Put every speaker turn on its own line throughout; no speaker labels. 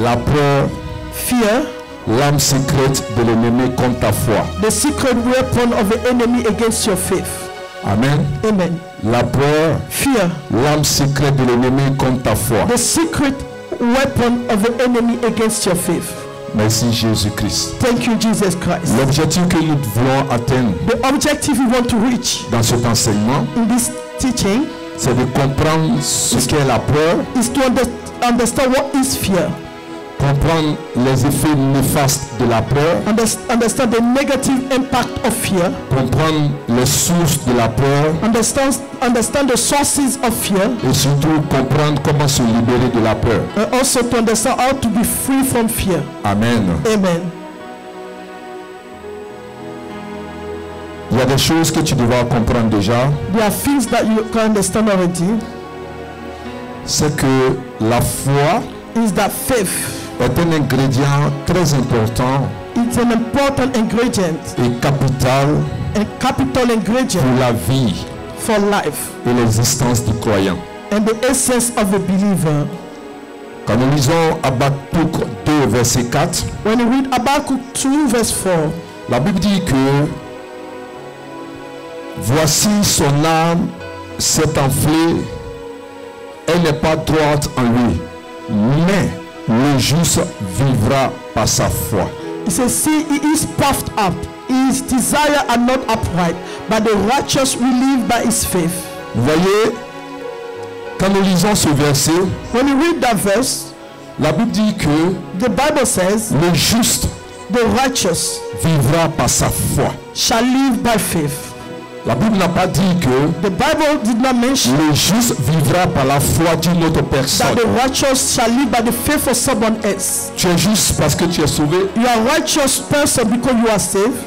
La peur,
fear,
l'arme secrète de l'ennemi contre ta foi.
the secret weapon of the enemy against your faith.
Amen.
Amen.
La peur,
Fear,
l'arme secrète de l'ennemi contre ta foi.
the secret weapon of the enemy against your faith.
Merci Jésus-Christ.
Thank you, Jesus Christ.
L'objectif que nous voulons atteindre
The objective we want to reach
dans cet enseignement,
in this teaching
c'est de comprendre ce qu'est la peur,
is to understand what is fear,
comprendre les effets néfastes de la peur,
understand the negative impact of fear,
comprendre les sources de la peur
understand the sources of fear,
et surtout comprendre comment se libérer de la peur.
and also to understand how to be free from fear.
Amen.
Amen.
Il y a des choses que tu devras comprendre déjà.
There are things that you can understand already.
C'est que la foi
Is that faith
est un ingrédient très important
is an important ingredient
et capital
and capital ingredient
pour la vie
for life
et l'existence du croyant.
and the essence of the believer.
Quand nous lisons Habakkuk 2, verset 4,
When you read Habakkuk 2 verse 4,
la Bible dit que voici son âme s'est enflée, elle n'est pas droite en lui, mais le juste vivra par sa foi.
it says, see, he is puffed up, his desire are not upright, but the righteous will live by his faith.
Vous voyez, quand nous lisons ce verset,
When you read that verse,
la Bible dit que
the Bible says,
le juste
the righteous
vivra par sa foi.
shall live by faith.
La Bible n'a pas dit que
The Bible did not mention
le juste vivra par la foi d'une autre
that
personne.
the righteous shall live by the faith of someone else.
Tu es juste parce que tu es sauvé,
You are a righteous person because you are saved,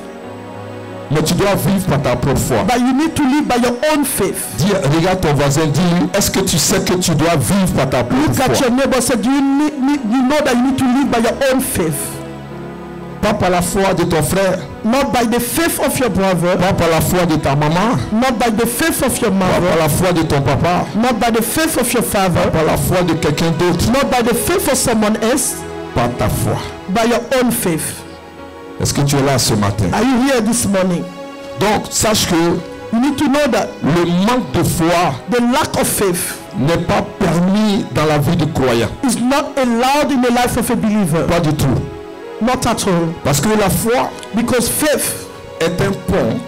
mais tu dois vivre par ta propre foi.
but you need to live by your own faith.
Dis, regarde ton voisin, dis-lui, est-ce que tu sais que tu dois vivre par ta propre
Look at
foi?
your neighbor and say, do you know that you need to live by your own faith?
Pas par la foi de ton frère,
Not by the faith of your brother,
pas par la foi de ta maman,
not by the faith of your
pas par
mother,
la foi de ton papa,
not by the faith of your
pas
father,
par la foi de quelqu'un d'autre,
not by the faith of someone else,
par ta foi.
by your own faith.
Est-ce que tu es là ce matin?
Are you here this morning?
Donc, sache que
You need to know that
le manque de foi
the lack of faith
n'est pas permis dans la vie du croyant.
is not allowed in the life of a believer.
Pas du tout.
Not at all.
Parce que la foi
Because faith
est un pont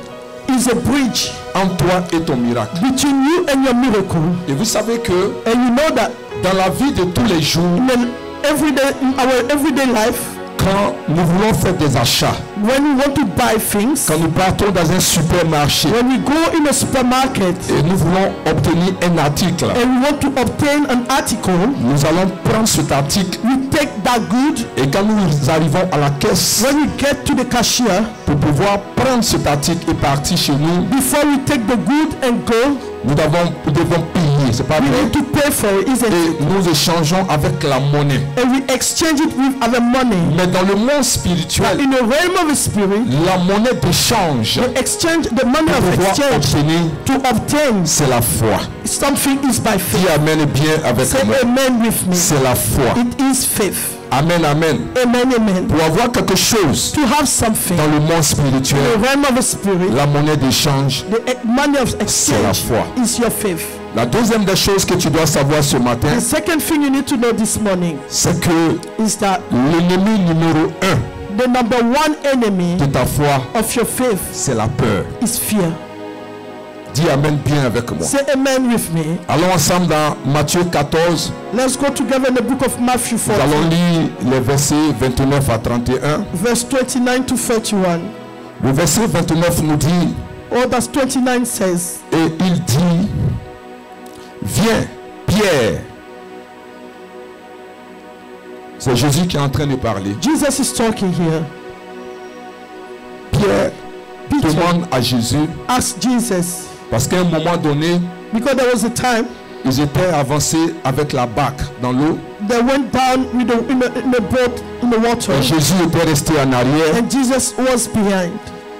is a bridge
entre toi et ton miracle.
between you and your miracle.
Et vous savez que
And you know that
dans la vie de tous les jours,
in our everyday life,
quand nous voulons faire des achats,
when we want to buy things,
quand nous partons dans un supermarché
when we go in a supermarket
et nous voulons obtenir un article,
and we want to obtain an article,
nous allons prendre cet article
we take that good.
et quand nous arrivons à la caisse
When we get to the cashier,
pour pouvoir prendre cet article et partir chez nous,
before we take the good and go,
nous devons payer, c'est pas
we
vrai?
need to pay for it, isn't
Et
it?
nous échangeons avec la monnaie.
And we exchange it with other money.
Mais dans le monde spirituel,
In the realm of the spirit,
la monnaie d'échange
the money
pour
of
pouvoir
exchange
obtenir,
to obtain
c'est la foi.
something is by
Dis
faith.
amen bien avec
Say
moi.
amen with me.
C'est la foi.
It is faith.
Amen, amen.
Amen, amen.
Pour avoir quelque chose
To have something
dans le monde
in
spirituel,
the realm of the spirit,
la monnaie d'échange,
the money of
c'est la
exchange
foi.
is your faith.
La deuxième des choses que tu dois savoir ce matin,
The second thing you need to know this morning
c'est que
is that
l'ennemi numéro 1
the number one enemy
de ta foi,
of your faith
c'est la peur.
is fear.
Dis amen bien avec moi.
Say amen with me.
Allons ensemble dans Matthieu 14.
Let's go together in the book of Matthew
Nous allons
14,
lire les versets 29 à 31.
verse 29 to 31.
Le verset 29 nous dit,
Oh, verse 29 says,
et il dit, viens, Pierre. C'est Jésus qui est en train de parler.
Jesus is talking here.
Pierre
Peter
demande à Jésus,
asked Jesus,
parce qu'à un moment donné,
because there was a time
ils étaient avancés avec la barque dans l'eau.
they went down with in the boat in the water,
Et Jésus était resté en arrière.
and Jesus was behind.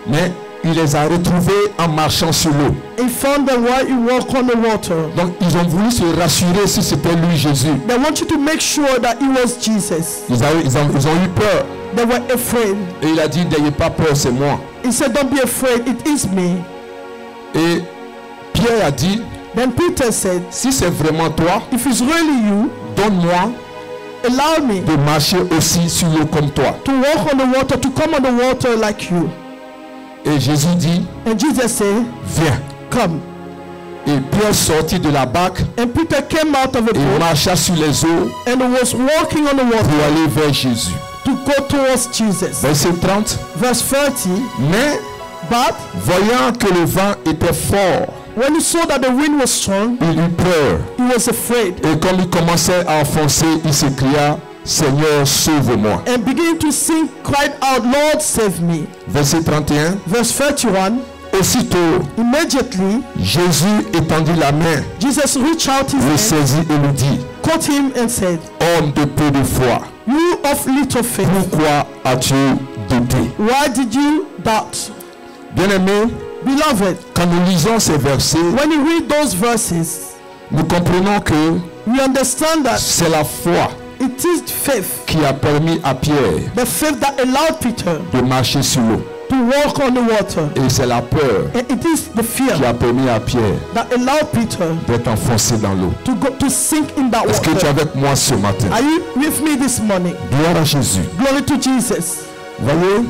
Mais il les a retrouvés en marchant sur l'eau.
He found them while he walked on the water.
Donc ils ont voulu se rassurer si c'était lui Jésus.
They want you to make sure that he was Jesus.
Ils ont eu peur.
They were afraid.
Et il a dit, n'ayez pas peur, c'est moi.
He said, don't be afraid, it is me.
Et Pierre a dit,
Then Peter said,
si c'est vraiment toi,
if it's really you,
donne-moi
allow me
de marcher aussi sur l'eau comme toi.
to walk on the water, to come on the water like you.
Et Jésus dit,
And Jesus said,
viens.
come.
Et Pierre sortit de la barque
And Peter came out of the
et
boat
marcha sur les eaux
and was walking on the
pour
water
aller vers Jésus.
to go towards Jesus.
Verset 30.
Verse 30,
Mais
but
voyant que le vent était fort,
when he saw that the wind was strong,
il eut peur.
he was afraid.
Et comme il commençait à enfoncer, il s'écria, Seigneur, sauve-moi.
And beginning to sing, cried out, Lord, save me.
Verset 31.
Verse 31,
Aussitôt,
immediately
Jésus étendit la main,
Jesus reached out his
le
hand,
saisit et lui dit,
caught him and said,
homme de peu de foi,
you of little faith,
pourquoi as-tu douté?
why did you doubt?
Bien-aimés,
Beloved,
quand nous lisons ces versets,
when you read those verses,
nous comprenons que
we understand that
c'est la foi
it is faith,
qui a permis à Pierre
the faith that allowed Peter
de marcher sur l'eau.
to walk on the water.
Et c'est la peur
And it is the fear
qui a permis à Pierre
that allowed Peter
d'être enfoncé dans l'eau.
to sink in that
Est-ce que tu es
water.
avec moi ce matin?
Are you with me this morning?
Gloire à Jésus.
Glory to Jesus.
Voyez,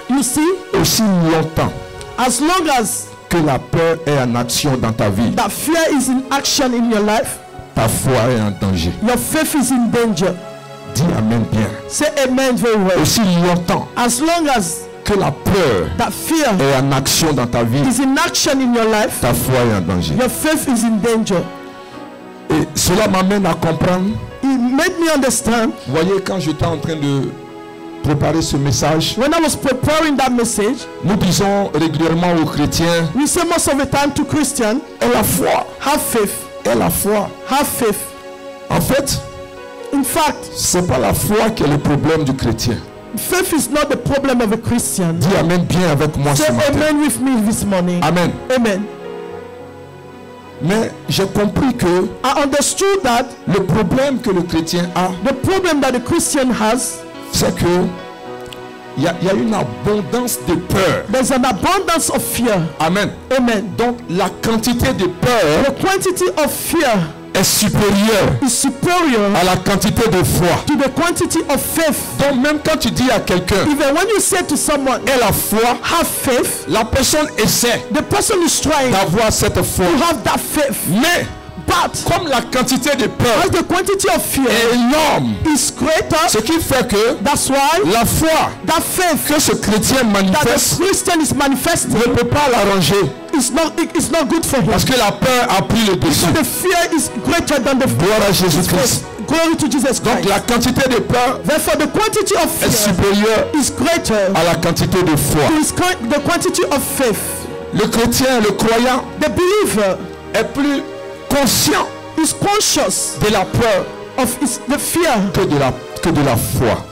You see,
aussi longtemps
as long as
que la peur est en action dans ta vie,
that fear is in action in your life,
ta foi est en danger.
your faith is in danger.
Dis Amen bien.
Say amen very well.
Aussi longtemps
As long as
que la peur
that fear
est en action dans ta vie,
is in action in your life,
ta foi est en danger.
your faith is in danger.
Et cela m'amène à comprendre.
It made me understand
Vous voyez, quand j'étais en train de préparer ce message,
when I was preparing that message,
nous disons régulièrement aux chrétiens,
we say most of the time to Christians,
aie la foi,
have faith,
aie la foi.
have faith.
En fait,
In fact,
c'est pas la foi qui est le problème du chrétien.
faith is not the problem of a Christian.
Dis Amen bien avec moi
Say
ce matin.
amen with me this morning.
Amen.
Amen.
Mais j'ai compris que
I understood that
le problème que le chrétien a,
the problem that the Christian has,
c'est que il y a une abondance de peur.
there's an abundance of fear.
Amen.
Amen.
Donc la quantité de peur
The quantity of fear
est supérieure
is superior
à la quantité de foi.
to the quantity of faith.
Donc même quand tu dis à quelqu'un,
Even when you say to someone,
aie la foi,
have faith,
la personne essaie
the person is trying to
d'avoir cette foi.
have that faith.
Mais
But
comme la quantité de peur
as the quantity of fear
est énorme,
is greater,
ce qui fait que
that's why
la foi
that faith
que ce chrétien
that
manifeste
the Christian is manifesting
ne peut pas l'arranger
is not good for him.
parce que la peur a pris le dessus.
So the fear is greater than the
Gloire à Jésus-Christ.
faith. Glory to Jesus
Donc
Christ.
la quantité de peur
Therefore, the quantity of
est
fear
supérieure
is greater
à la quantité de foi.
to the quantity of faith.
Le chrétien, le croyant
The believer
est plus conscient
is conscious
de la peur
of the fear
que de la foi.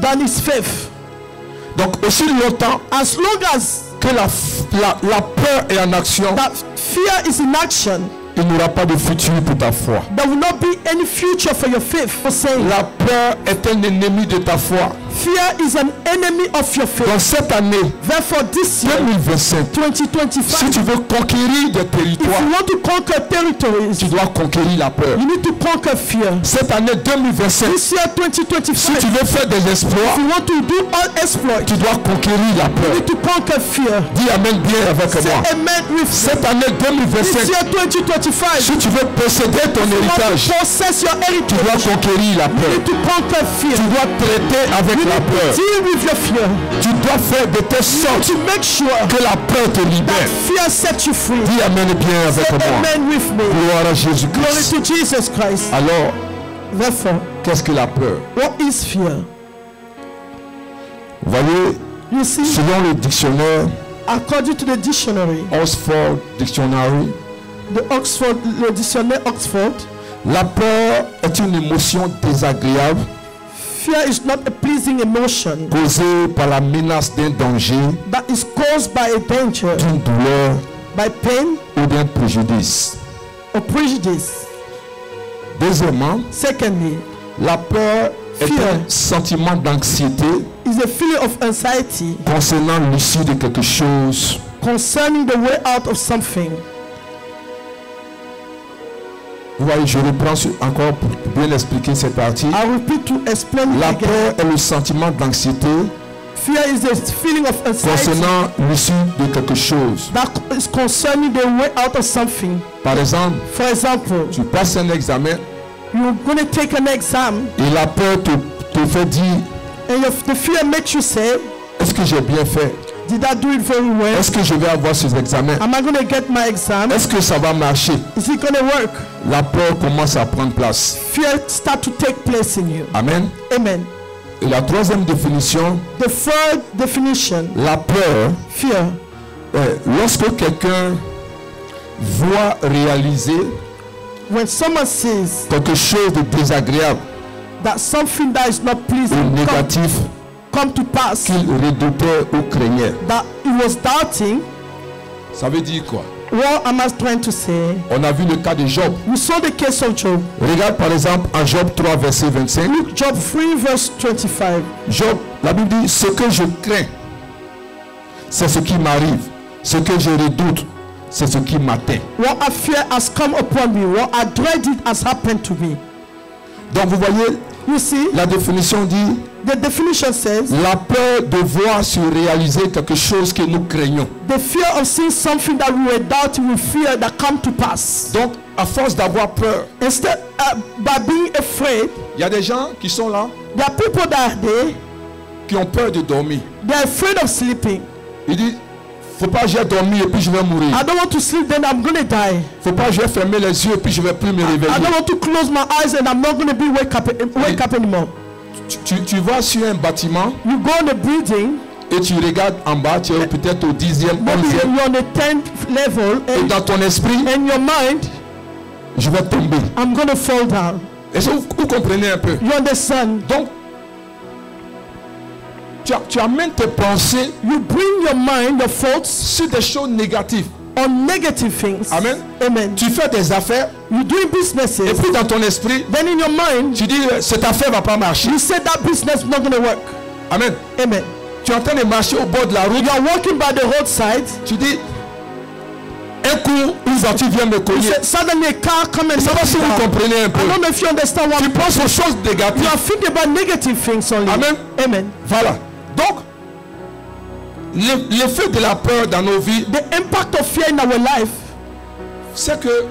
than his faith.
Donc aussi longtemps
As long as
que la peur est en action,
that fear is in action,
il n'y aura pas de futur pour ta foi.
there will not be any future for your faith. For saying
La peur est un ennemi de ta foi.
fear is an enemy of your faith.
Dans cette année
Therefore, this year,
2025,
2025,
si tu veux conquérir des
if
territoires,
you want to conquer territories,
tu dois conquérir la peur.
you need to conquer fear.
Cette année 2025,
This year,
si
2025,
tu veux faire des exploits,
if you want to do all exploits,
tu dois conquérir la
you
peur.
need to conquer fear.
Dis Amen bien avec
Say
moi.
amen with me.
Cette année
This
2025,
year, 2025,
si tu veux posséder ton
you want to
héritage,
possess your
tu dois
heritage.
conquérir la
You
peur.
need to conquer fear.
Tu dois traiter avec la peur.
Deal with your fear.
Tu dois faire de telle sorte
To make sure
que la peur te libère.
fear sets you free.
Dis Amen bien
Say
avec moi.
amen with me.
Gloire à
Glory
Jésus-Christ.
to Jesus Christ.
Alors,
Therefore,
qu'est-ce que la peur?
what is fear?
Vous voyez,
You see,
selon le dictionnaire
according to the dictionary,
Oxford Dictionary,
le dictionnaire Oxford,
la peur est une émotion désagréable
Fear is not a pleasing emotion
causé par la menace d'un danger,
that is caused by a danger,
d'une douleur
by pain
ou d'un préjudice.
or prejudice.
Deuxièmement,
Secondly,
la peur est
Fear.
un sentiment d'anxiété
is a feeling of anxiety
concernant l'issue de quelque chose.
concerning the way out of something.
Vous voyez, je reprends encore pour bien expliquer cette partie.
I repeat to explain it
La
again.
peur est le sentiment d'anxiété
Fear is a feeling of anxiety
concernant l'issue de quelque chose.
that is concerning the way out of something.
Par exemple,
For example,
tu passes un examen
you're going to take an exam
et la peur te fait dire,
and the fear makes you say,
est-ce que j'ai bien fait?
did I do it very well?
Est-ce que je vais avoir ces examens?
Am I going to get my exam?
Est-ce que ça va marcher?
Is it going to work?
La peur commence à prendre place.
Fear start to take place in you.
Amen.
Amen.
Et la troisième définition,
The third definition,
la peur,
fear,
lorsque quelqu'un voit réaliser
when someone sees
quelque chose de désagréable
that something that is not
ou
pleasing
négatif
come to pass,
qu'il redoutait ou craignait.
that he was doubting.
Ça veut dire quoi?
What am I trying to say?
On a vu le cas de Job.
We saw the case of Job.
Regarde par exemple en Job 3 verset 25.
Look, Job 3 verse 25.
Job, la Bible dit, ce que je crains, c'est ce qui m'arrive. Ce que je redoute, c'est ce qui m'atteint.
What I fear has come upon me. What I dreaded has happened to me.
Donc vous voyez,
You see,
la définition dit,
the definition says
la peur de voir se réaliser quelque chose que nous craignons.
the fear of seeing something that we were doubting, we fear that come to pass.
Donc, à force d'avoir peur,
Instead, by being afraid,
il y a des gens qui sont là,
there are people that are there,
qui ont peur de dormir.
they are afraid of sleeping.
Ils disent, faut pas que j'ai dormi et puis je vais mourir.
I don't want to sleep, then I'm going to die.
Faut pas que je vais fermer les yeux et puis je vais plus me
I
réveiller.
don't want to close my eyes and I'm not going to be wake up anymore.
Tu vas sur un bâtiment
You go on a building,
et tu regardes en bas, tu es peut-être au 10e,
maybe
11e.
you're on the 10th level,
Et dans ton esprit,
and your mind,
je vais tomber.
I'm going to fall down.
Est-ce que vous comprenez un peu?
You understand?
Donc, tu amènes tes pensées
You bring your mind, your thoughts
sur des choses négatives.
on negative things.
Amen.
Amen.
Tu fais des affaires
You doing
et
businesses,
puis dans ton esprit,
then in your mind,
tu dis cette affaire va pas marcher.
you say that business is not going to work.
Amen.
Amen.
Tu es en train de marcher au bord de la route.
You are walking by the roadside.
Tu dis un coup, une voiture vient me
You
cogner.
say, suddenly a car come and
Ça va
knock
si
you
vous
down.
comprenez un peu.
I don't know if you understand what
Tu penses aux choses
you
négatives.
are thinking about negative things only.
Amen.
Amen.
Voilà. Donc, l'effet de la peur dans nos vies,
The impact of fear in our life,
c'est que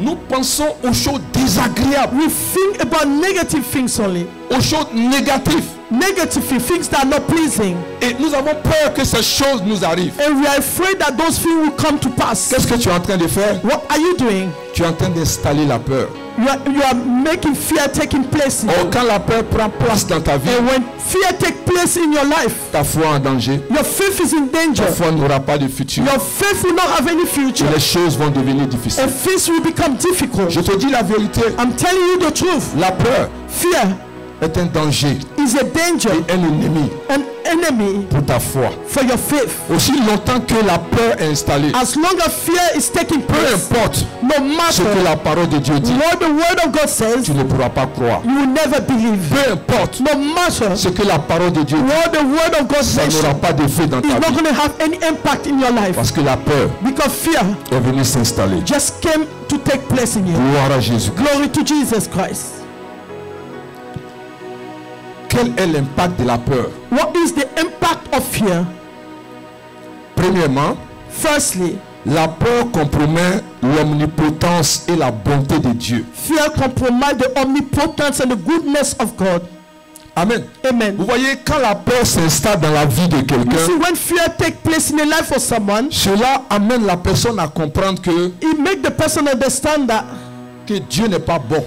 nous pensons aux choses désagréables,
we think about negative things only.
aux choses négatives.
Negative things that are not pleasing.
Et nous avons peur que ces choses nous arrivent.
And we are afraid that those things will come to pass.
Qu'est-ce que tu es en train de faire?
What are you doing?
Tu es en train d'installer la peur.
You are making fear taking place in
Or,
you.
quand la peur prend place dans ta vie,
And when fear takes place in your life,
ta foi est en danger.
your faith is in danger.
Ta foi n'aura pas de futur.
Your faith will not have any future.
Et les choses vont devenir difficiles.
And things will become difficult.
Je te dis la vérité.
I'm telling you the truth.
La peur
Fear
est un danger
is a danger,
et un ennemi
an enemy
pour ta foi.
for your faith.
Aussi longtemps que la peur est installée,
As long as fear is taking
peu
place,
importe
no
ce que
matter
la parole de Dieu dit,
what the word of God says,
tu ne pourras pas croire.
you will never believe.
Peu importe
No matter
ce que la parole de Dieu dit,
what the word of God
ça
says,
n'aura pas d'effet dans
it's
ta
not
vie.
going to have any impact in your life,
Parce que la peur
because fear
est venue s'installer.
just came to take place in you.
Gloire à Jésus.
Glory to Jesus Christ.
Quel est l'impact de la peur?
What is the impact of fear?
Premièrement,
Firstly,
la peur compromet l'omnipotence et la bonté de Dieu.
fear compromises the omnipotence and the goodness of God.
Amen.
Amen.
Vous voyez, quand la peur s'installe dans la vie de
You see,
quelqu'un,
when fear takes place in the life of someone,
cela amène la personne à comprendre que
it makes the person understand that
Dieu n'est pas bon.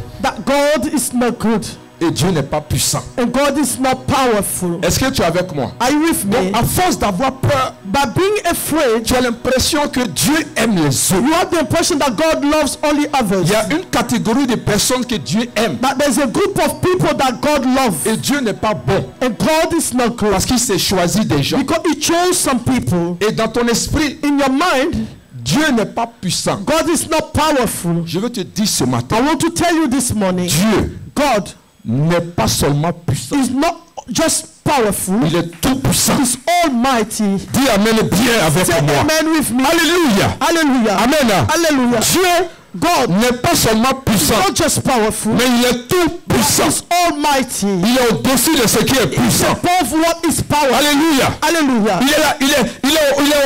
God is not good.
Et Dieu n'est pas puissant.
And God is not powerful.
Est-ce que tu es avec moi?
Are you with me?
Donc, à force d'avoir peur,
By being afraid,
tu as l'impression que Dieu aime les autres.
you have the impression that God loves only others.
Il y a une catégorie de personnes que Dieu aime.
That there's a group of people that God loves.
Et Dieu n'est pas bon.
And God is not good.
Parce qu'il s'est choisi des gens.
Because He chose some people.
Et dans ton esprit,
In your mind,
Dieu n'est pas puissant.
God is not powerful.
Je veux te dire ce matin,
I want to tell you this morning,
Dieu
God
n'est pas seulement puissant.
is not just powerful,
Il est tout puissant.
He's almighty.
Dis Amen bien avec
Say
moi.
amen with me.
Alléluia.
Hallelujah.
Amen.
Hallelujah.
Dieu
God
n'est pas seulement
is
puissant,
not just powerful,
mais il est tout puissant.
He's almighty.
Il est au-dessus de ce qui est puissant.
Above what is power.
Alléluia.
Hallelujah.
Il est là,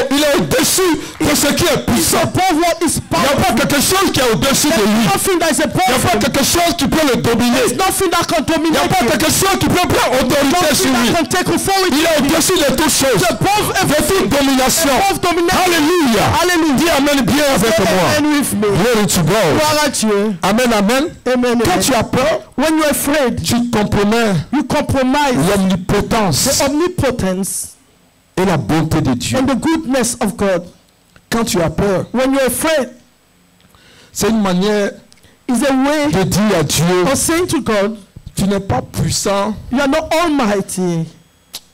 il est au-dessus de ce qui est puissant.
Above what is
Il n'y a
power.
pas quelque chose qui est au-dessus de lui.
Nothing that is
Il n'y a
above
pas
him.
quelque chose qui peut le dominer.
There's nothing that can
Il n'y a
dominate
pas
him.
quelque chose qui peut prendre autorité sur
Nothing
lui.
that can take authority.
Il est au-dessus de toutes choses.
Above
De toute domination.
above domination.
Alléluia.
Hallelujah.
Dis Amen bien avec moi.
Amen with me.
Glory to God.
Gloire à Dieu.
Amen, amen.
Amen.
Quand
Amen.
tu as peur,
When you're afraid,
tu compromets
you compromise
l'omnipotence
the omnipotence
et la bonté de Dieu.
and the goodness of God.
Quand tu as peur,
When you're afraid,
c'est une manière
is a way
de dire à Dieu,
of saying to God,
tu n'es pas puissant.
you are not almighty.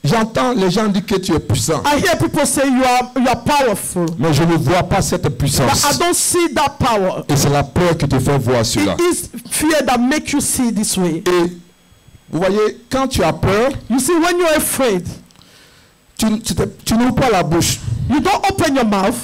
J'entends les gens dire que tu es puissant,
I hear people say you are powerful,
mais je ne vois pas cette
but I
puissance.
don't see that power.
Et c'est la peur qui te fait voir cela.
It is fear that makes you see this way.
Et vous voyez, quand tu as peur,
You see, when you're afraid,
tu n'ouvres pas la bouche.
you don't open your mouth,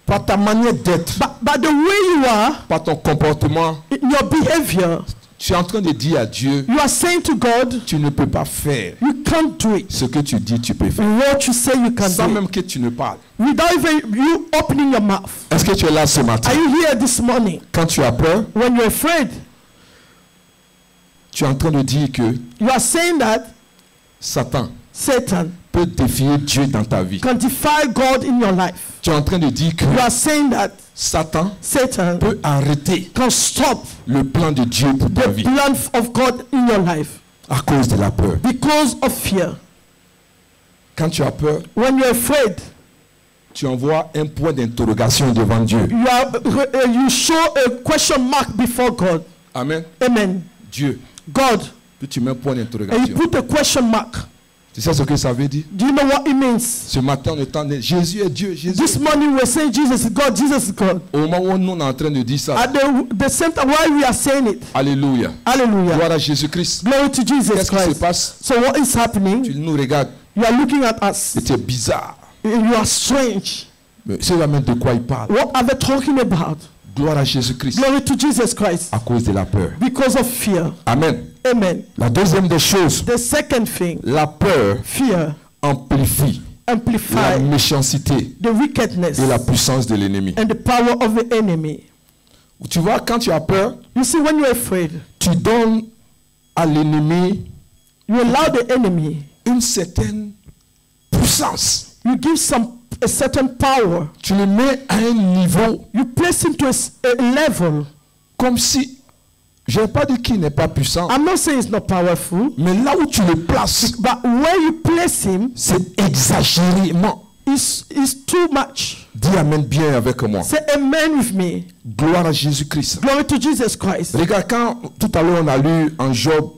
Par ta manière d'être,
but the way you are,
par ton comportement,
in your behavior,
tu es en train de dire à Dieu,
you are saying to God,
tu ne peux pas faire
you can't do it.
ce que tu dis tu peux faire.
What you say you can
Sans
do it.
même que tu ne parles.
Without even you opening your mouth.
Est-ce que tu es là ce matin?
Are you here this morning?
Quand tu as peur,
When you're afraid,
tu es en train de dire que
you are saying that
Satan
Satan
peut défier Dieu dans ta vie.
can defy God in your life.
Tu es en train de dire que
You are saying that
Satan
Satan
peut arrêter
can stop
le plan de Dieu pour ta
the
vie
plan of God in your life
à cause de la peur.
because of fear.
Quand tu as peur,
When you're afraid,
tu envoies un point d'interrogation devant Dieu.
you show a question mark before God.
Amen.
Amen.
Dieu.
God.
Puis tu mets un point
And you
d'interrogation.
put a question mark.
Tu sais ce que ça veut dire?
Do you know what it means?
Ce matin, on est en train de Jésus est Dieu. Jésus.
This morning we're saying Jesus is God, Jesus is God.
Au moment où nous on est en train de dire ça,
At the same time while we are saying it,
Alléluia.
hallelujah,
Gloire à Jésus-Christ.
glory to Jesus
Qu'est-ce qui se
Christ.
passe?
So what is happening?
Tu nous regardes.
You are looking at us.
C'était bizarre.
You are strange.
Mais c'est vraiment de quoi il parle.
What are they talking about?
Gloire à Jésus-Christ.
Glory to Jesus Christ.
À cause de la peur.
Because of fear.
Amen.
Amen.
La deuxième des choses,
The second thing,
la peur
fear
amplifie la
amplify
méchanceté
the wickedness
et la puissance de l'ennemi.
and the power of the enemy.
Tu vois, quand tu as peur,
You see, when you're afraid,
tu donnes à l'ennemi
you allow the enemy,
une certaine puissance.
you give a certain power.
Tu le mets à un niveau
You place him to a level.
comme si, je n'ai pas dit qu'il n'est pas puissant,
I'm not saying it's not powerful,
mais là où tu le places,
but where you place him
c'est exagérément.
is too much.
Dis Amen bien avec moi.
Say amen with me.
Gloire à Jésus-Christ.
Glory to Jesus Christ.
Regarde, quand tout à l'heure on a lu en Job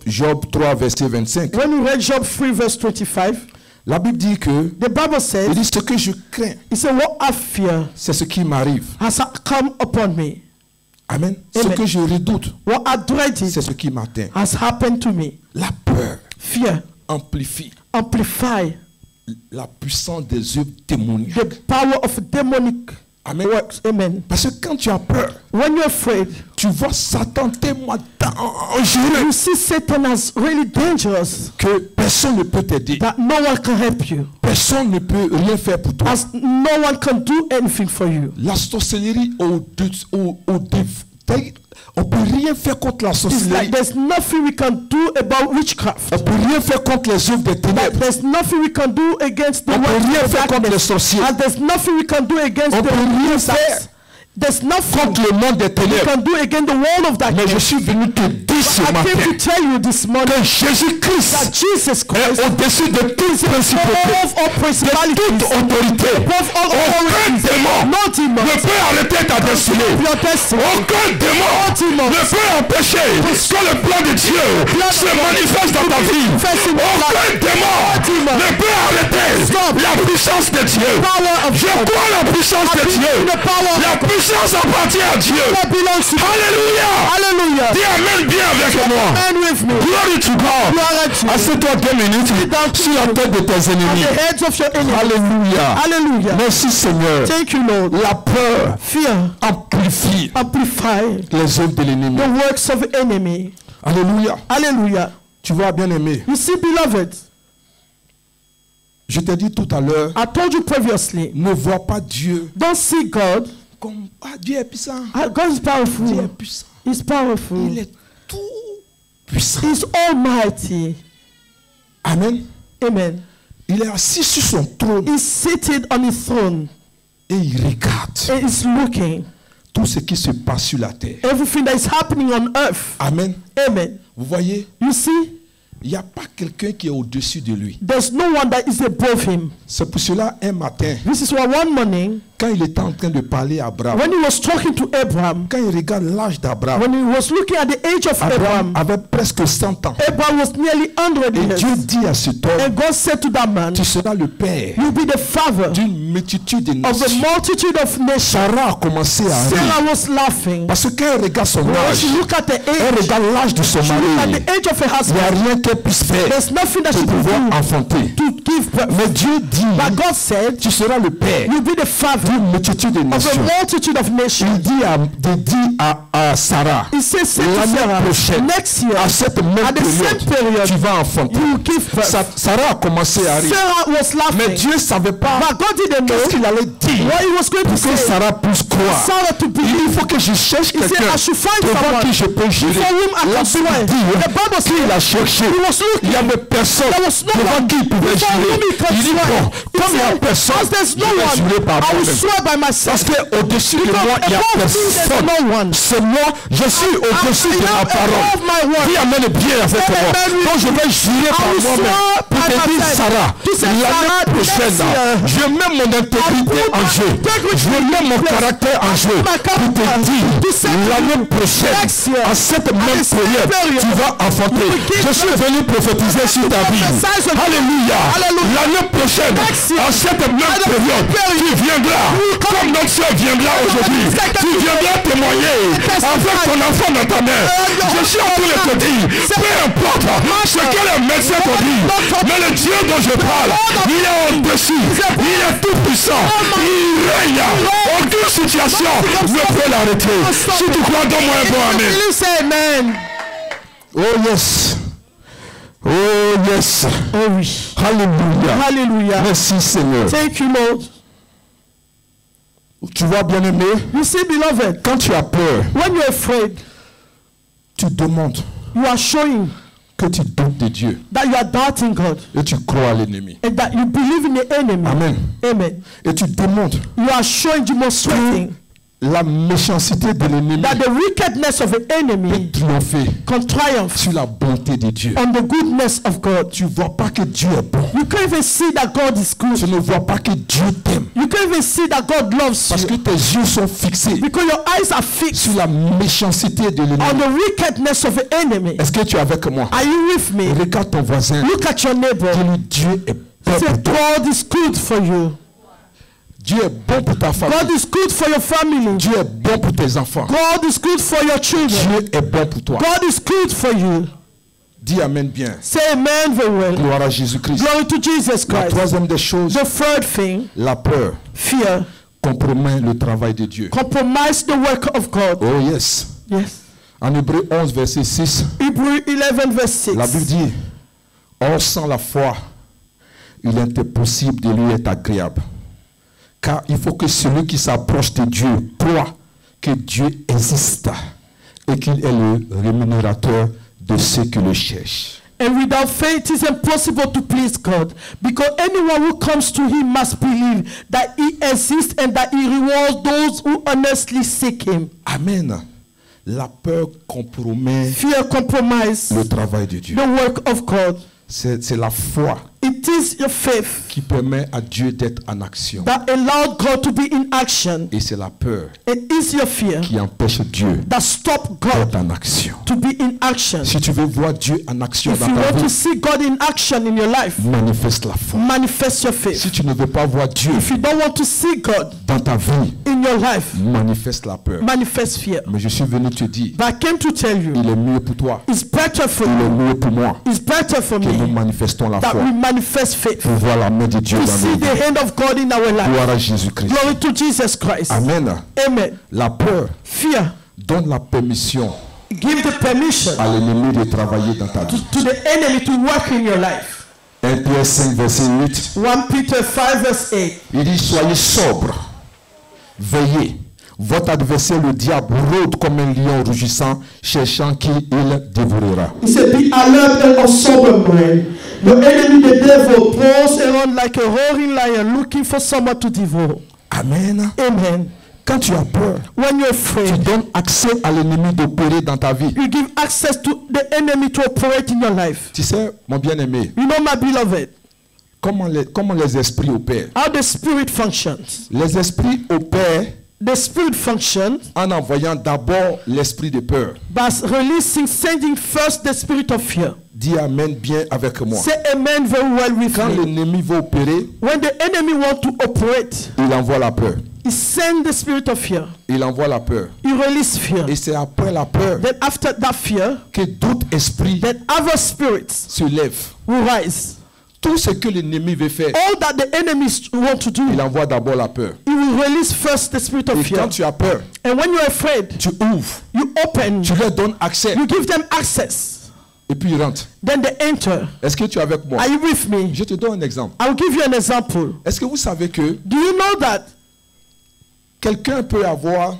3, verset 25,
When we read Job 3 verse 25,
la Bible dit que,
the Bible
il
says,
dit ce que je crains,
it said, what I fear
c'est ce qui m'arrive.
has come upon me.
Amen. Ce
Amen.
que je redoute,
What I dreaded
c'est ce qui m'atteint.
has happened to me.
La peur
Fear
amplifie
amplify
la puissance des œuvres démoniaques.
the power of demonic
Amen.
works. Amen.
Parce que quand tu as peur,
When you're afraid,
tu vois Satan tellement dangereux
you see Satan as really dangerous,
que personne ne peut t'aider.
that no one can help you.
Personne ne peut rien faire pour toi.
As no one can do anything for you.
La sorcellerie on peut rien faire contre la
It's
sorcellerie.
like there's nothing we can do about witchcraft.
On peut rien faire contre les œuvres des
Like
ténèbres.
there's nothing we can do against the
On peut
works
rien
of
faire contre les
darkness.
sorciers.
And there's nothing we can do against
On
the
peut rien
wizards.
faire.
There's nothing
contre le monde des
you
ténèbres.
can do against the world of
Mais je
darkness.
suis venu te dire ce
I came
matin
to tell you this morning
que Jésus-Christ
that Jesus
est
Christ
au-dessus de toute principauté,
above all
de
principalities,
toute autorité.
above all
Aucun
authorities,
démon
no demon,
ne peut arrêter ta destinée.
your destiny.
Aucun démon ne peut empêcher que le plan de Dieu se manifeste dans ta vie. Aucun démon ne peut arrêter la puissance de Dieu. Je crois la puissance de Dieu. La puissance appartient à Dieu.
That belongs to God.
Alléluia.
Hallelujah.
Dis Amen bien avec moi.
And with me.
Glory to God.
Glory to God.
Assieds-toi 2 minutes sur la tête de tes
On
ennemis.
the heads of your enemies.
Alléluia.
Hallelujah.
Merci Seigneur.
Thank you, Lord.
La peur
Fear
amplifie
amplify
les œuvres de l'ennemi.
the works of the enemy.
Alléluia.
Hallelujah.
Tu vois, bien aimé,
You see, beloved,
je t'ai dit tout à l'heure,
I told you previously,
ne vois pas Dieu
don't see God.
comme Dieu est puissant.
God is
Dieu est
powerful.
puissant.
He's powerful.
Il est tout puissant.
He's almighty.
Amen.
Amen.
Il est assis sur son trône
He's seated on his throne
et il regarde
and he's looking
tout ce qui se passe sur la terre.
everything that is happening on earth.
Amen.
Amen.
Vous voyez,
You see,
il n'y a pas quelqu'un qui est au-dessus de lui.
there's no one that is above him.
C'est pour cela, un matin,
This is why one morning,
quand il était en train de parler à Abraham,
when he was talking to Abraham,
quand il regarde l'âge d'Abraham,
when he was looking at the age of
Abraham
Abraham,
avait presque 100 ans.
Abraham was nearly 100
Et Dieu
years.
dit à cet homme,
And God said to that man,
tu seras le père
you'll be the father
d'une multitude de
of a
nations.
multitude of nations.
Sarah a commencé à rire.
Sarah was laughing.
Parce que quand elle regarde son
When
âge,
she looked at the
elle
age,
regarde l'âge de son
she looked at
mari.
the age of her
Il n'y a
husband.
rien qu'elle puisse faire
There's nothing that
pour
she could
pouvoir
do
enfanter.
to give birth.
Mais Dieu dit,
But God said,
tu seras le père
you'll be the father
d'une multitude de
of a
nations.
multitude of nations.
Il dit à Sarah,
He says, say to
l'année
Sarah,
prochaine,
next year,
à cette même
at the same
période, tu
period,
vas enfanter.
you will give birth.
Sarah a commencé à rire.
Sarah was
Mais
laughing.
Dieu ne savait pas
But God didn't know
qu'est-ce qu'il allait dire
what he was going to
pour que
say.
Sarah puisse croire.
Sarah to
Il
believe.
faut que je cherche
He said,
quelqu'un
I should find
devant
someone
qui je peux jurer.
before whom I
La
can swear.
Bible dit,
The Bible
qu'il
said
a cherché.
he was
Il n'y
looking.
avait personne
There was no
devant
one
qui il pouvait
before
jurer.
whom he could
Il dit,
swear.
bon,
He
comme il n'y a
said,
personne,
as there's
je
no
vais
one,
jurer par
I will
moi-même.
swear by myself.
Parce qu'au-dessus de moi, il n'y a
above me, there's
personne.
no one.
C'est moi, je suis au-dessus de ma
above
parole.
my word.
Qui amène bien avec
Say
moi.
amen with
Donc je vais jurer par
will
moi-même.
swear
Pour
by
te dire,
myself.
Sarah,
To say,
l'année
Sarah,
prochaine,
next year,
je mets mon intégrité
put
en
my
jeu.
integrity
Je mets mon
in place.
caractère en jeu.
my
Pour te
character.
dire,
To say,
l'année prochaine,
next year,
à cette même
the same
période,
period,
tu vas enfanter.
you will give
Je suis venu prophétiser sur ta vie.
prophesy on-
Alléluia.
Hallelujah.
L'année prochaine,
Next year,
à cette même
the
période,
period,
tu viendras, comme notre soeur viendra aujourd'hui.
second
Tu viendras témoigner avec ton enfant dans ta main. Je suis en train de te dire, peu importe ce que les médecins t'ont dit, mais le Dieu dont je parle, il est au-dessus, il est tout puissant, il règne. Aucune situation ne peut l'arrêter. Si tu crois, donne-moi un bon amen.
Will you say amen?
Oh yes. Oh yes.
Oh oui.
Alléluia.
Hallelujah.
Merci Seigneur.
Thank you, Lord.
Tu vois, bien-aimé,
You see, beloved,
quand tu as peur,
when you're afraid,
tu demandes
you are showing
que tu doutes de Dieu
that you are doubting God
et tu crois à l'ennemi.
and that you believe in the enemy.
Amen.
Amen.
Et tu demandes
You are showing, demonstrating
la méchanceté de l'ennemi
that the wickedness of the enemy
peut triompher
can triumph
sur la bonté de Dieu.
on the goodness of God.
Tu ne vois pas que Dieu est bon.
You can't even see that God is
Tu
good.
ne vois pas que Dieu t'aime.
You can't even see that God loves
Parce que
you
tes yeux sont fixés
because your eyes are fixed
sur la méchanceté de
on
l'ennemi.
the wickedness of the enemy.
Est-ce que tu es avec moi?
Are you with me?
Regarde ton voisin.
Look at your neighbor.
Dis-lui, Dieu est bon
Say,
pour toi.
God is good for you.
Dieu est bon pour ta famille.
God is good for your family.
Dieu est bon pour tes enfants.
God is good for your children.
Dieu est bon pour toi.
God is good for you.
Dis Amen bien.
Say amen very well.
Gloire à Jésus-Christ.
Glory to Jesus
La
Christ.
troisième des choses,
The third thing,
la peur
fear,
compromet le travail de Dieu.
compromise the work of God.
Oh yes.
Yes.
En Hébreux 11, verset 6,
Hebrew 11 verse
la
6.
Bible dit, or sans la foi, il est impossible de lui être agréable. Car il faut que celui qui s'approche de Dieu croit que Dieu existe et qu'il est le rémunérateur de ceux qui le cherchent.
And without faith, it is impossible to please God. Because anyone who comes to him must believe that he exists and that he rewards those who honestly seek him.
Amen. La peur compromet
Fear compromises
le travail de Dieu.
the work of God.
C'est la foi
It is your faith
qui permet à Dieu d'être en action.
that allowed God to be in action.
Et c'est la peur
It is your fear
qui empêche Dieu
that stopped
d'être
God
en action.
to be in action.
Si tu veux voir Dieu en action
If
dans
you
ta
want to
vie,
see God in action in your life,
manifeste la foi.
manifest your faith.
Si tu ne veux pas voir Dieu
If you don't want to see God
dans ta vie,
in your life,
manifeste la peur.
manifest fear.
Mais je suis venu te dire,
But I came to tell you,
il est mieux pour toi,
it's better for
il est
you,
mieux pour moi
it's better for
que nous
me
manifestons la
that
foi
we manifest faith.
pour voir la main de Dieu
To
dans
see
nos
the
vies.
hand of God in our life.
Gloire à Jésus-Christ.
Glory to Jesus Christ.
Amen.
Amen.
La peur
Fear.
donne la permission
Give the permission
à l'ennemi de travailler dans ta vie.
to the enemy to work in your life.
1 Pierre 5, verset 8.
1 Peter 5 verse 8.
Il dit, soyez sobres, veillez. Votre adversaire, le diable, rôde comme un lion rugissant, cherchant qui il dévorera.
He said, be alert and of sober mind. Your enemy, the devil, prowls around like a roaring lion looking for someone to devour.
Amen.
Amen.
Quand tu as peur,
When you're
tu
afraid,
donnes accès à l'ennemi d'opérer dans ta vie.
you give access to the enemy to operate in your life.
Tu sais, mon bien-aimé,
You know, my beloved,
comment les esprits opèrent.
how the spirit functions.
Les esprits opèrent
The spirit functions
en envoyant d'abord l'esprit de peur.
by sending first the spirit of fear.
Dis Amen bien avec moi.
Say amen very well with
Quand
me.
l'ennemi va opérer,
When the enemy wants to operate,
il envoie la peur.
he sends the spirit of fear.
Il envoie la peur.
He releases fear.
Et c'est après la peur
Then after that fear,
que d'autres esprits
then other spirits
se lèvent.
will rise.
Tout ce que l'ennemi veut faire,
All that the enemies want to do,
il envoie d'abord la peur.
he will release first the spirit of
Et
fear.
quand tu as peur,
And when you're afraid,
tu ouvres,
you open,
tu leur donnes accès
you give them access.
et puis ils rentrent.
Then they enter.
Est-ce que tu es avec moi?
Are you with me?
Je te donne un exemple.
I'll give you an example.
Est-ce que vous savez que
Do you know that
quelqu'un peut avoir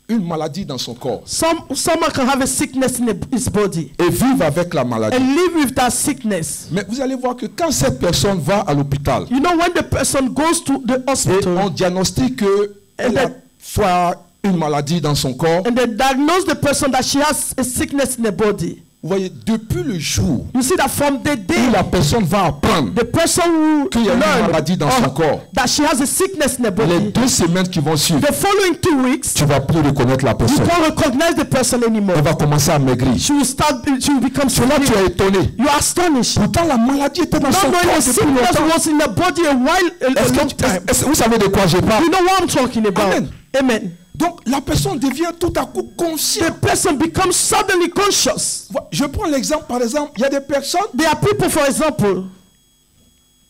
une maladie dans son corps
someone can have a sickness in his body
et vivre avec la maladie?
and live with that sickness?
Mais vous allez voir que quand cette personne va à l'hôpital
You know, when the person goes to the
et
hospital
on diagnostique qu'elle a soit une maladie dans son corps,
and they diagnose the person that she has a sickness in the body,
vous voyez, depuis le jour
you see that from the
où
day
la personne va apprendre
the person who
qu'il y a une maladie dans son
learned
corps,
that she has a sickness in the
les
body,
2 semaines qui vont suivre,
the following 2 weeks,
tu vas plus reconnaître la
you
personne.
can't recognize the person anymore.
Elle va commencer à maigrir.
She will become
Là, tu
skinny.
es étonné.
You are astonished.
Pourtant, la maladie était dans son
Not knowing
corps
the
depuis
sickness
longtemps.
was in the body a long time.
Vous savez de quoi je parle?
You know what I'm talking about?
Amen.
Amen.
Donc, la personne devient tout à coup consciente.
The person becomes suddenly conscious.
Je prends l'exemple, par exemple, il y a des personnes
There are people, for example,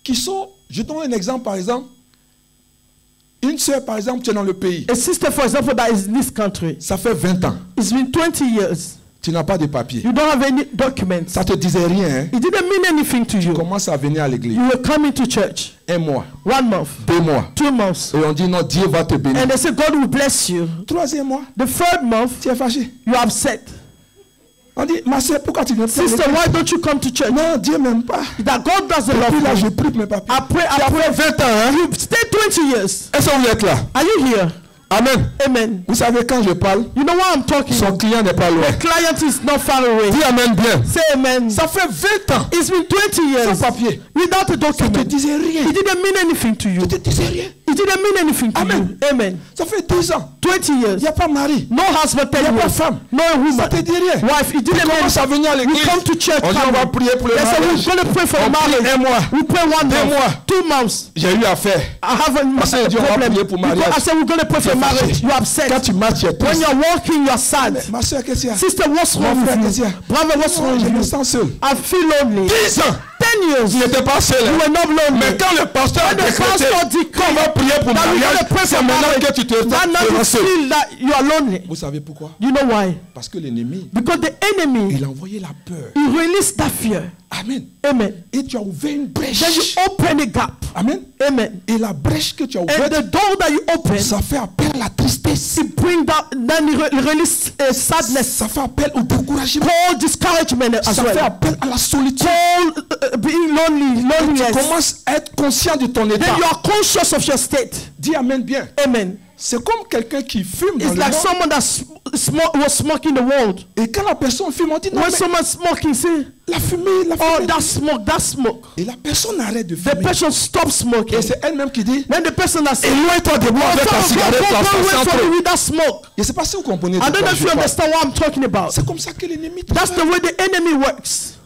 qui sont, je donne un exemple, par exemple, une sœur, par exemple, qui est dans le pays,
a sister, for example, that is in this country.
ça fait 20 ans,
It's been 20 years.
tu n'as pas de papier.
You don't have any documents.
Ça te disait rien, hein?
It didn't mean anything to
Tu
you.
commences à venir à l'église.
You were coming to church
1 mois,
1 month,
2 mois.
2 months,
Et on dit non, Dieu va te bénir.
and they say God will bless you.
3e mois,
The 3rd month,
tu es fâché.
you're upset.
On dit, ma soeur, pourquoi tu viens pas à
Sister,
l'église?
why don't you come to church?
Non, Dieu m'aime pas.
That God doesn't
Et puis là,
love
je
you.
prie pour mes papiers.
Après
Après 20 ans, hein?
you stay 20 years.
Est-ce que vous êtes là?
Are you here?
Amen.
Amen.
Vous savez, quand je parle,
You know what I'm talking
son
about?
client n'est pas loin.
The client is not far away.
Dis Amen bien.
Say amen.
Ça fait 20 ans.
It's been 20
Sans
years
papier.
without a
Ça te
document.
disait rien.
It didn't mean anything to you.
Ça te disait rien.
It didn't mean anything to
Amen.
you. Amen.
Ça fait 10 ans.
20
Il
years.
n'y a pas mari.
No husband,
Il
10
n'y a pas
years.
femme.
No
Ça
woman.
te dit rien.
Wife, it
Tu
didn't mean.
commences à venir à
We
l'église.
come to church.
On dit on va prier pour le
They say
mariage.
we're going to pray for
On prie
marriage.
1 mois.
We pray 1
2
month.
mois.
2 months.
J'ai eu affaire.
I have a
Parce que Dieu va
problem.
prier pour
Because
mariage.
I said we're going to pray for
Tu es fâché.
marriage. You're upset.
Quand tu marches, tu es
When
triste.
you're walking, you're sad.
Ma soeur, qu'est-ce qu'il y a?
Sister, what's
Mon
wrong
frère,
with
qu'est-ce qu'il y
you?
a?
Brother, what's wrong
Je
with
me
you?
sens seul.
I feel lonely.
10 ans.
10 years.
Je n'étais pas seul.
You were not lonely.
Mais quand le pasteur a
When the
décrété
pastor decreed
qu'on va prier pour
that we're
mariage,
going to pray
c'est
for
maintenant
marriage,
que tu te
that now you
sens seul.
feel that you are lonely.
Vous savez pourquoi?
You know why?
Parce que l'ennemi,
Because the enemy,
il a envoyé la peur.
he released that fear.
Amen.
Amen.
Et tu as ouvert une
Then you
brèche.
open a gap.
Amen.
Amen.
Et la brèche que tu as
And
ouverte,
the door that you open,
ça fait appel à la tristesse.
it brings down, then it release sadness,
Ça fait appel au découragement.
call discouragement as
Ça fait
well,
appel à la solitude.
call being lonely,
Tu
loneliness.
commences à être conscient de ton état.
Then you are conscious of your state.
Dis amen bien.
Amen.
C'est comme quelqu'un qui fume dans
It's
le
like
monde.
someone that was smoking the world.
Et quand la personne fume, on dit non,
When
mais
someone's smoking, say,
la fumée, la
oh,
fumée.
that smoke, that smoke.
Et la personne arrête de
The
fumer.
person stops smoking.
Et c'est elle-même qui dit,
Then the person that says,
éloigne-toi de moi avec ta cigarette.
go
la
away
façon
from
entre-
me with that smoke.
Je ne sais pas si vous comprenez de
I don't
quoi
know if
je
you
parle.
understand what I'm talking about.
C'est comme ça que l'ennemi
That's the
travaille.
way the enemy works.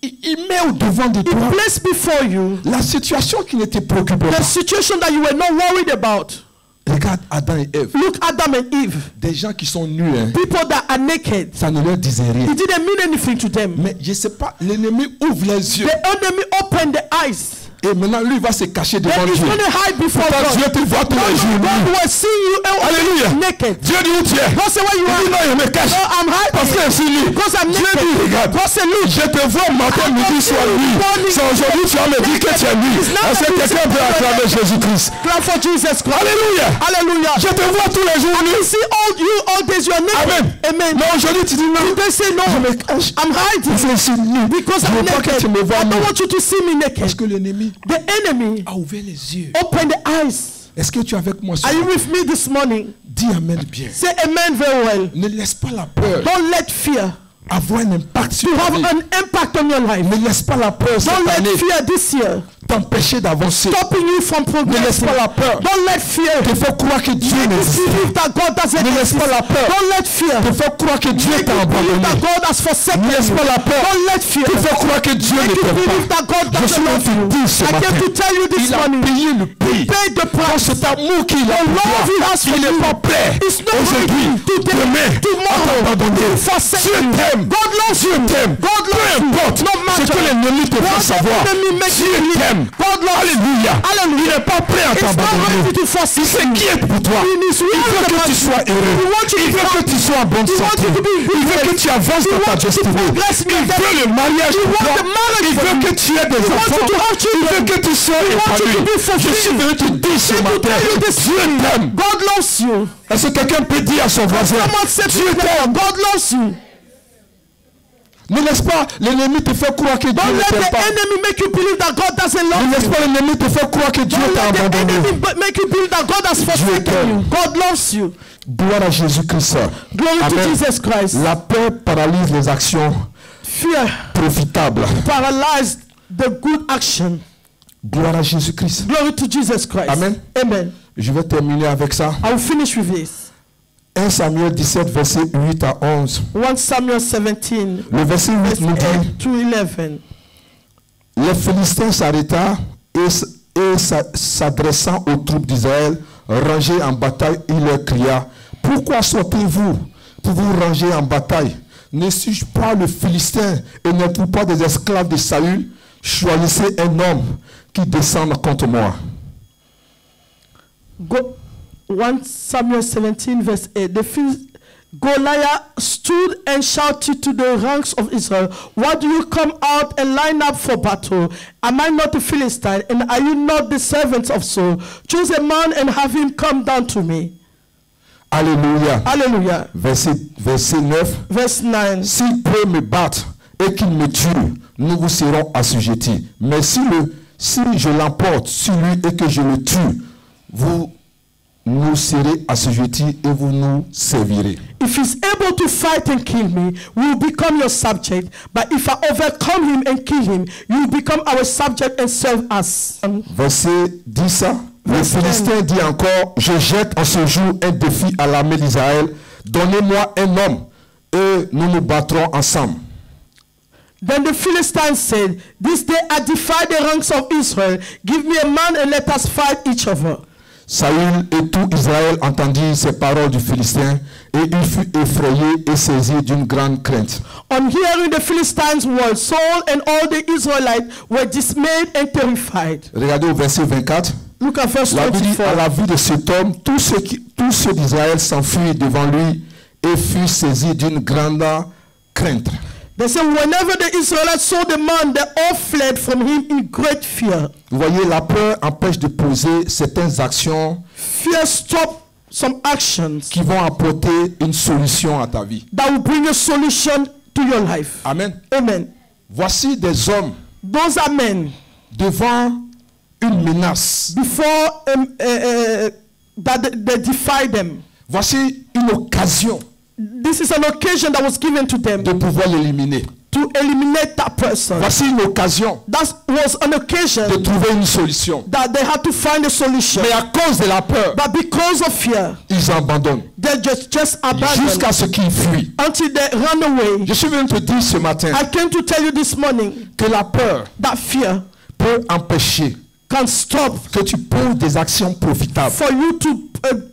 Il met au devant de
He
toi
placed before you
la situation qui ne te préoccupe
the
pas.
situation that you were not worried about.
Regarde Adam et Ève.
Look, Adam and Eve,
Des gens qui sont nus, hein,
people that are naked.
ça ne leur disait rien.
It didn't mean anything to them.
Mais je ne sais pas, l'ennemi ouvre les yeux.
The enemy opened the eyes.
Et maintenant, lui, il va se cacher devant
Then he's
Dieu.
going to hide before
Pourtant, Dieu
God.
te voit tous les jours.
God
nu.
will see you
Alléluia.
naked.
Dieu dit où tu es.
God say where you
Il dit
are.
non, il me cache.
No, I'm
Parce
hiding.
que je suis nu.
Because I'm
Dieu
naked.
dit, regarde.
God say look.
Je te vois matin, midi, soir, nuit. C'est aujourd'hui tu vas me dire que tu es nu. Est-ce que quelqu'un peut acclamer Jésus-Christ?
Clap for Jesus Christ.
Alléluia.
Hallelujah.
Je te vois tous les jours nu.
See all days you are naked.
Amen.
Amen.
Mais aujourd'hui tu dis non.
They say no.
Je me cache.
I'm hiding.
Parce que je suis nu.
Because
Je
I'm
veux pas que
naked.
tu me vois
I
nu.
don't want you to see me
Parce
naked.
que l'ennemi
The enemy
a ouvert les yeux.
opened the eyes.
Est-ce que tu es avec moi ce
Are you
matin?
with me this morning?
Dis amen bien.
Say amen very well.
Ne laisse pas la peur
Don't let fear
avoir un impact sur
to
ta
have
vie.
an impact on your life.
Ne laisse pas la peur
Don't
cette
let
année
fear this year
t'empêcher d'avancer.
stopping you from
Ne laisse
progressing.
pas la peur
Don't let fear
te faire croire que Dieu n'existe
believe
pas.
that God doesn't
Ne laisse
exist.
pas la peur
Don't let fear
te faire croire que Dieu
make
t'a
you believe
abandonné.
that God has forsaken
Ne laisse
you.
pas la peur
Don't let fear
te faire croire que Dieu ne
make you
t'aime
believe
pas.
that God
Je suis
doesn't
là
love
pour
you.
te dire ce
I came
matin,
to tell you this
il a
morning.
payé le prix.
Pay the
Dans
price.
cet amour qu'il a
The
pour
love he
toi,
has for
il n'est
you.
pas prêt
It's not
aujourd'hui,
ready today,
demain, à
tomorrow,
t'abandonner.
forsake
Dieu
you.
t'aime.
God loves
Dieu
you.
t'aime.
God
Peu
loves you.
importe
No
ce
matter
que l'ennemi te fait
what
savoir.
the enemy makes
Dieu
you believe.
t'aime.
God loves you.
Alléluia.
Hallelujah.
Il n'est pas prêt à
It's not
t'abandonner.
ready to
Il
forsake you.
s'inquiète pour toi.
He is
Il
worried
veut que
about
tu
you.
sois heureux.
He wants you to
Il veut que tu sois en bonne
He wants
santé.
you to be in good
Il veut que tu avances dans ta
wants you to
destinée.
progress in
Il
your
veut le mariage
He
pour
wants
toi.
the marriage
Il
for
veut
you.
que tu aies des
He wants
enfants.
you to have
Il
children.
veut que tu sois
He wants you
épanoui.
to be fulfilled.
Je suis venu te dire ce
To
matin,
tell you this
Dieu t'aime.
God loves you.
Est-ce que quelqu'un peut dire à son voisin,
Someone said to
Dieu
you,
t'aime?
God loves you.
Ne laisse pas l'ennemi te faire croire que Dieu
Don't
ne
let
t'aime
the
pas.
enemy make you believe that God doesn't love
Ne
you.
laisse pas l'ennemi te faire croire que Dieu
Don't
t'a
let the
abandonné.
enemy make you believe that God has forsaken
t'aime.
you. God loves you.
Gloire à Jésus-Christ.
Glory to
Amen.
Jesus Christ.
La peur paralyse les actions
Fear
profitables.
paralyzed the good action.
Gloire à Jésus-Christ.
Glory to Jesus Christ.
Amen.
Amen.
Je vais terminer avec ça.
I will finish with this.
1 Samuel 17, verset 8 à 11.
1 Samuel 17,
Le verset 8 nous dit,
8 to 11.
les Philistins s'arrêta et s'adressant aux troupes d'Israël, rangées en bataille, il leur cria, pourquoi sortez-vous pour vous ranger en bataille? Ne suis-je pas le Philistin et n'êtes-vous pas des esclaves de Saül? Choisissez un homme qui descende contre moi.
1 Samuel 17 verse 8. Goliath stood and shouted to the ranks of Israel, why do you come out and line up for battle? Am I not a Philistine, and are you not the servants of Saul? Choose a man and have him come down to me.
Alléluia.
Hallelujah.
Verset 9.
Verse 9.
S'il peut me battre et qu'il me tue, nous vous serons assujettis. Mais si je l'emporte sur lui et que je le tue, vous nous serez assujettis et vous nous servirez.
If he's able to fight and kill me, we will become your subject. But if I overcome him and kill him, you will become our subject and serve us.
Verset 10. Le
Verset
Philistin dit encore, je jette en ce jour un défi à l'armée d'Israël. Donnez-moi un homme et nous nous battrons ensemble.
Then the Philistines said, this day I defy the ranks of Israel. Give me a man and let us fight each other.
Saül et tout Israël entendirent ces paroles du Philistin et il fut effrayé et saisi d'une grande crainte.
On hearing the Philistines' words, Saul and all the Israelites were dismayed and terrified.
Regardez au verset 24.
Look at verse
La Bible dit,
24.
à la vue de cet homme, tous ceux d'Israël s'enfuirent devant lui et furent saisis d'une grande crainte.
They say whenever the Israelites saw the man, they all fled from him in great fear.
Vous voyez, la peur empêche de poser certaines actions
Fear stops some actions
qui vont apporter une solution à ta vie.
that will bring a solution to your life.
Amen.
Amen.
Voici des hommes
Those are men
devant une menace.
before that they defy them.
Voici une occasion
This is an occasion that was given to them
de pouvoir l'éliminer.
to eliminate that person.
Voici une occasion
That was an occasion
de trouver une solution.
that they had to find a solution.
Mais à cause de la peur,
But because of fear,
ils abandonnent
they just abandoned
jusqu'à ce qu'ils fuient.
until they ran away.
Je suis venu te dire ce matin
I came to tell you this morning
que la peur
that fear
peut empêcher
can stop
que tu poses des actions profitables.
for you to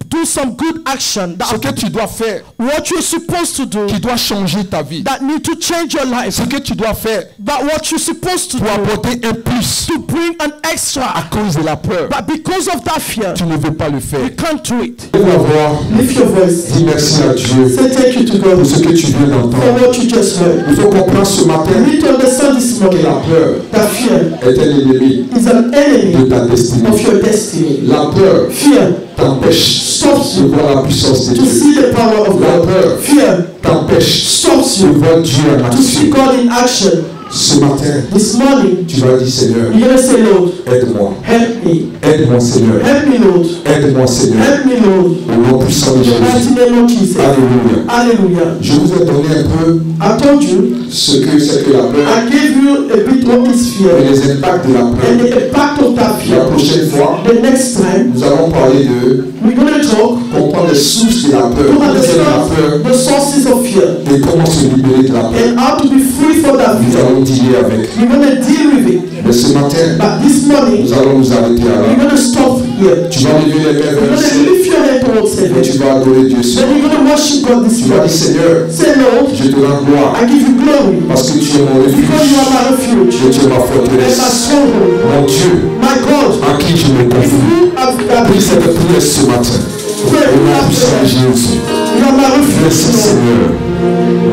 do some good action.
Ce que tu dois faire,
What you're supposed to do
qui doit changer ta vie.
that need to change your life.
Ce que tu dois faire
But what you're supposed to
pour
do
apporter un plus
to bring an
à
extra.
cause de la peur,
But because of that fear,
tu ne veux pas le faire.
you can't do it.
Lève la voix,
Lift your voice.
dis merci à Dieu
Say thank you to God
pour ce que tu viens
for
d'entendre.
what you just heard.
Il faut comprendre ce matin
You need to understand this
que
morning
la peur
that fear
est un ennemi
is an enemy
de ta destinée.
of your destiny.
La peur
Fear
t'empêche
stops
de
you
voir la puissance de
to
Dieu.
see the power of
La
God.
peur
Fear
t'empêche
stops
de
you
voir Dieu en
to see
action.
God in action.
Ce matin,
This morning,
tu vas dire Seigneur,
you're going to say, Lord,
aide-moi.
help me.
Aide-moi Seigneur.
Help me, Lord.
Aide-moi Seigneur.
Help me, Lord.
Au nom puissant de
In the mighty
Jésus.
name of Jesus.
Alléluia.
Hallelujah.
Je vous ai donné un peu
I told you,
ce que c'est que la peur
I gave you a bit what is
et
fear
les impacts de la
and
peur.
the impact of that
La
fear.
prochaine fois,
The next time,
nous allons parler de
we're going to talk
comprendre les sources de la peur,
to
d'où vient la
understand
peur
the sources of fear
et comment se libérer de la peur.
and how to be free from that
Nous
fear.
allons dealer avec.
We're going to deal with it.
Mais ce matin,
But this morning,
nous allons nous arrêter à
we're
là.
going to stop here.
Tu vas lever les mains
You're
vers le
going to
ciel
lift your hand towards
et
heaven.
tu vas adorer Dieu seul.
Then you're going to worship God this
Tu vas dire
morning.
Seigneur,
Say, Lord,
je te rends gloire
I give you glory
parce que tu es mon
because you
refuge
are my refuge
et tu es ma
and my
forteresse.
stronghold.
Mon Dieu,
My God,
à qui je me
if
confie.
you have that
Prie cette prière ce matin.
pray,
Au nom puissant de Jésus.
you are my refuge.
Merci
Lord.
Seigneur.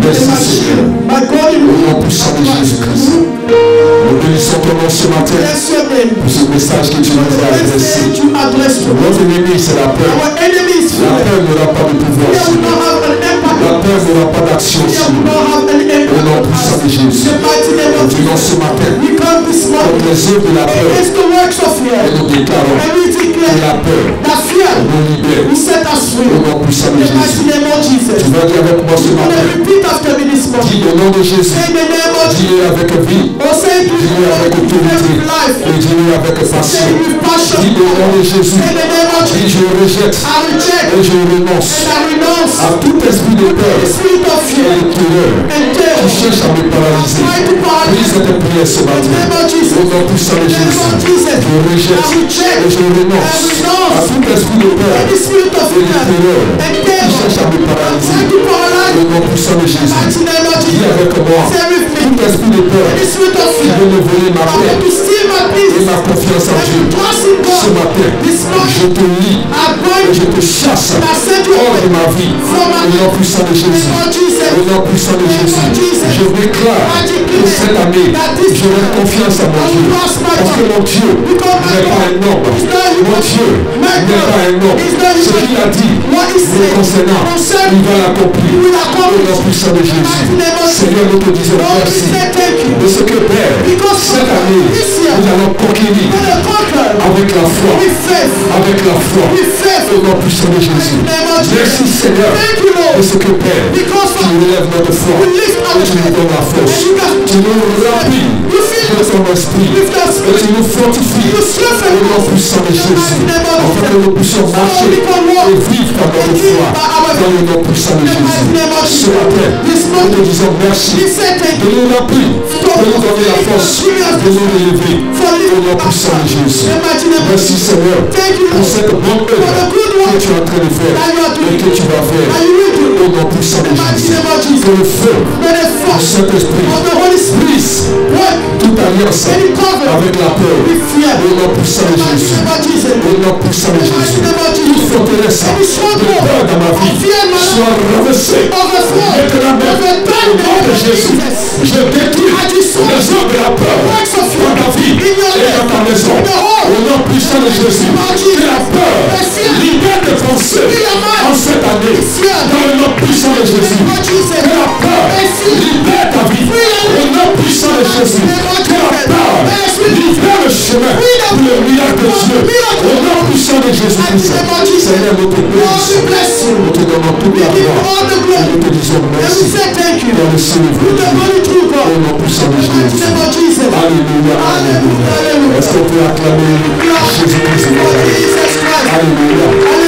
Merci
And my
Seigneur.
shield. My God,
Au nom puissant de Jésus-Christ. Nous bénissons ton nom ce matin
bless your name.
pour ce message que tu nous as
Let's
adressé.
say you address to us.
Notre ennemi, c'est la peur.
Our enemy is
La
fear.
peur n'aura pas de pouvoir
Fear
sur
will
nous.
not have an
La
impact.
peur n'aura pas d'action
Fear
sur
will
nous.
not have any
Au nom
impact.
puissant de Jésus.
The mighty name
Nous
of
venons ce
Jesus.
matin
We come this
contre
morning
les œuvres de la peur
against the works of fear.
et nous déclarons
And we
que
declare
la peur
that fear
nous libère.
will set us free.
Au nom puissant de
In the mighty
Jésus.
name of Jesus.
Tu vas dire avec moi ce
You're going
matin.
to repeat after me this morning.
Dis au nom de Jésus.
Say in the name of Jesus.
Dis-le avec vie.
Or say it with
Dis-le avec autorité.
life.
Et dis-le avec
Say
passion.
it with passion.
Dis au nom de Jésus.
Say in the name of
Dis
Jesus.
je rejette
I reject
et je renonce
and I renounce
à tout esprit de peur
the spirit of
et
fear
de terreur
and terror.
qui cherche à me paralyser.
Try to
Prie
paralyze
cette prière ce
in the
matin.
name of Jesus.
Au nom puissant de
In the name
Jésus.
of Jesus.
Je rejette et je renonce à tout esprit de peur
Any spirit of
et de
fear
terreur
and
qui
terror.
cherche à me paralyser.
Try to paralyze
Au nom puissant de
in the
Jésus.
mighty name of
Dis
Jesus.
avec moi.
Say with me.
Tout esprit de peur
Any spirit of
qui
fear.
veut me voler ma
I
paix
want to steal my
et
peace.
ma confiance en
And
Dieu.
to trust in
Ce
God.
matin,
This morning,
je te lis
I
et
bind
je
you.
te chasse
And I send you
hors de
away
ma vie.
from my
Au nom puissant de Jésus.
name of Jesus.
Au nom puissant de Jésus. Je déclare que cette année, j'aurai confiance en mon Dieu. Parce que mon Dieu n'est pas un homme. Mon Dieu n'est pas un homme. Ce qu'il a dit me concernant, il va l'accomplir. Au nom puissant de Jésus. Seigneur, nous te disons
Lord, we
merci
say thank you.
de ce que Père, cette année, nous allons conquérir
We're going to conquer
avec la foi.
with faith.
Avec la foi.
With faith.
Au nom puissant de Jésus. Merci Seigneur
Thank you,
de
Lord.
ce que Père,
Because
tu élèves notre foi.
we lift
Et
our
tu nous donnes la force. Tu nous remplis
You feel
de ton esprit.
with that
Et
spirit.
tu nous fortifies.
You strengthen
Au nom
us.
puissant de Jésus. Afin que nous puissions marcher et vivre par notre foi. Dans le nom puissant de Jésus. Ce matin, nous te disons merci.
We say thank
De
you.
nous remplir. De nous donner la force. De nous élever. Au nom puissant de Jésus. Merci Seigneur pour cette bonne œuvre que tu es en train de faire et que tu vas faire. Au nom puissant de Jésus. Que le feu du Saint-Esprit brise toute alliance avec la peur. Au nom puissant de Jésus. Au nom puissant de Jésus. Toute forteresse de peur dans ma vie soit renversée. Maintenant, Au nom de Jésus, je détruis les œuvres de la peur dans ta vie et dans ta maison. Au nom puissant de Jésus, que la peur libère tes pensées en cette année. Dans le nom puissant de Jésus, que la peur libère ta vie. Au nom puissant de Jésus, que la peur libère le chemin pour le miracle de Dieu. Au nom puissant de Jésus-Christ, Seigneur, nous te bénissons. Nous te donnons toute la gloire. Nous te disons merci. Dans le Seigneur, au nom puissant de Jésus. Alléluia, alléluia. Est-ce qu'on peut acclamer Jésus-Christ? Alléluia.